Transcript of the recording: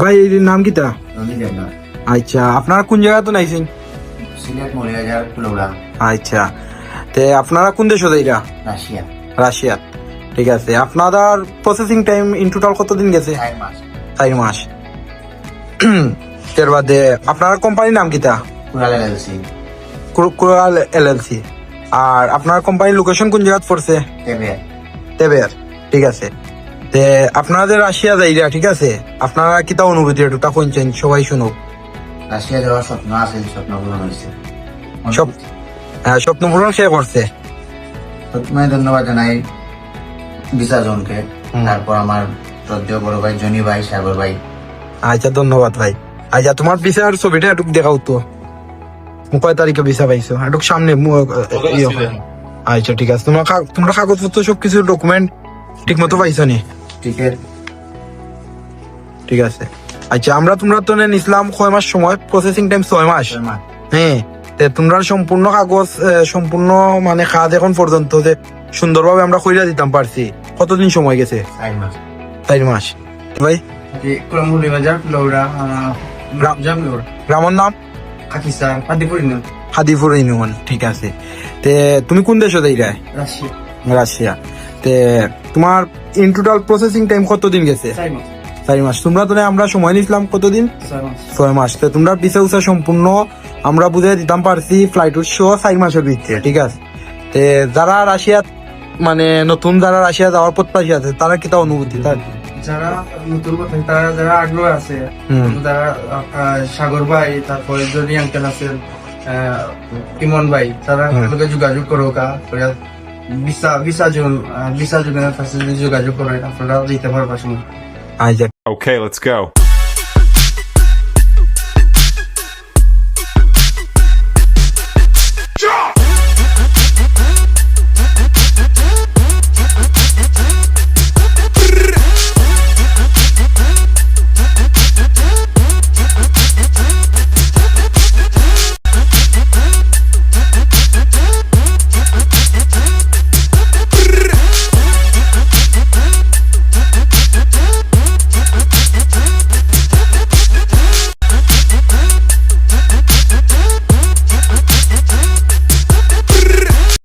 ভাই এর নাম কিতা? আচ্ছা, আপনারা কোন জায়গা তো নাইছেন? সিলেট মরিয়াজার কুলৌড়া। আচ্ছা, তে আপনারা কোন দেশ এটা? রাশিয়া। রাশিয়া, ঠিক আছে। আপনাদের প্রসেসিং টাইম ইন টোটাল কতদিন গেছে? 4 মাস। 4 মাস। এর বাদে আপনার কোম্পানির নাম কিতা? কুরাল এলএলসি। কুরাল এলএলসি। আর আপনার কোম্পানির লোকেশন কোন জায়গা পড়ছে? তেবে। তেবের, ঠিক আছে। তে আপনাদের রাশিয়া যাইরা, ঠিক আছে, আপনারা কিতা অনুভূতি এটা কোনছেন সবাই শুনুক। রাশিয়া যাওয়ার স্বপ্ন আছে, স্বপ্ন পূরণ হয়েছে। সব স্বপ্ন পূরণ সে করছে। প্রথমে ধন্যবাদ জানাই ভিসা জোনকে, তারপর আমার শ্রদ্ধেয় বড় ভাই জনি ভাই, সাগর ভাই। আচ্ছা, ধন্যবাদ ভাই। আচ্ছা, তোমার ভিসার ছবিটা একটু দেখাও তো, কয় তারিখে ভিসা পাইছো একটু সামনে আচ্ছা, ঠিক আছে। তোমরা কাগজপত্র সবকিছু ডকুমেন্ট ঠিক মতো পাইছো নি? ঠিক আছে। আচ্ছা, তোমরা তো নিছিলাম 6 মাস সময়, প্রসেসিং টাইম 6 মাস। হ্যাঁ, তোমরা সম্পূর্ণ কাগজ সম্পূর্ণ মানে কাজ এখন পর্যন্ত যে সুন্দরভাবে আমরা কইরা দিতাম পারছি, কতদিন সময় গেছে? 4 মাস। 4 মাস ভাই। গ্রামের নাম হাদিপুর ইউনিয়ন, ঠিক আছে। তে তুমি কোন দেশে যাইরাই? রাশিয়া। তে তোমার ইন টোটাল প্রসেসিং টাইম কতদিন গেছে? 4 মাস। তোমরা তো আমরা সময় নিছিলাম কতদিন? 6 মাস। তো তোমরা ভিসা উসা সম্পূর্ণ আমরা বুঝে দিতাম পারছি, ফ্লাইট সহ 4 মাসের ভিতরে, ঠিক আছে। তে যারা রাশিয়া মানে নতুন যারা রাশিয়া যাওয়ার প্রত্যাশী আছে, তারা কিতা অনুভূতি? যারা নতুন তারা যারা আগ্রহ আছে, যারা সাগর ভাই, তারপরে জনি আঙ্কেল আছেন, ইমন ভাই, তারা লোকে যোগাযোগ করো ভিসা জোনের কাছে যোগাযোগ করে আপনারা দিতে পারবা সময়। আচ্ছা, Okay, let's go.